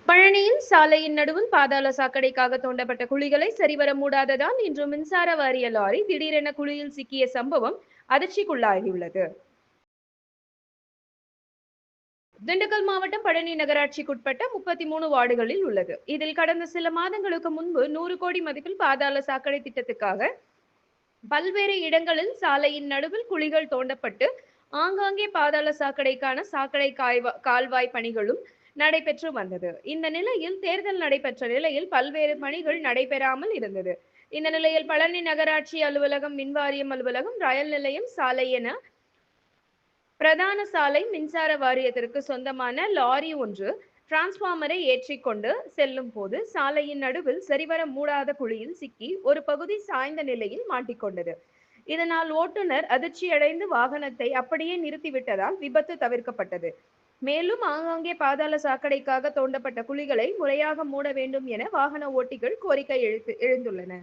பழனியில் சாலையின் நடுவில் பாதாள சாக்கடைக்காக தோண்டப்பட்ட குழிகளை சரிவர மூடாததால் இன்று மின்சார வாரிய லாரி திடீரென குழியில் சிக்கிய சம்பவம் அதிர்ச்சிக்குள்ளாகியுள்ளது. திண்டுக்கல் மாவட்டம் பழனி நகராட்சிக்குட்பட்ட 33 வார்டுகளில் உள்ளது. இதில் கடந்த சில மாதங்களுக்கு முன்பு 100 கோடி மதிப்பில் பாதாள சாக்கடை திட்டத்துக்காக பல்வேறு இடங்களில் சாலையின் நடுவில் குழிகள் தோண்டப்பட்டு ஆங்காங்கே பாதாள சாக்கடைக்கான சாக்கடை கால்வாய் பணிகளும் நடைபெற்று வந்தது. இந்த நிலையில் தேர்தல் நடைபெற்ற நிலையில் பல்வேறு பணிகள் நடைபெறாமல் இருந்தது. இந்த நிலையில் பழனி நகராட்சி அலுவலகம், மின்வாரியம் அலுவலகம், ரயில் நிலையம் சாலை என பிரதான சாலை மின்சார வாரியத்திற்கு சொந்தமான லாரி ஒன்று டிரான்ஸ்பார்மரை ஏற்றிக்கொண்டு செல்லும் போது சாலையின் நடுவில் சரிவர மூடாத குழியில் சிக்கி ஒரு பகுதி சாய்ந்த நிலையில் மாட்டிக்கொண்டது. இதனால் ஓட்டுநர் அதிர்ச்சியடைந்து வாகனத்தை அப்படியே நிறுத்திவிட்டதால் விபத்து தவிர்க்கப்பட்டது. மேலும் ஆங்காங்கே பாதாள சாக்கடைக்காக தோண்டப்பட்ட குழிகளை முறையாக மூட வேண்டும் என வாகன ஓட்டிகள் கோரிக்கை எழுந்துள்ளன.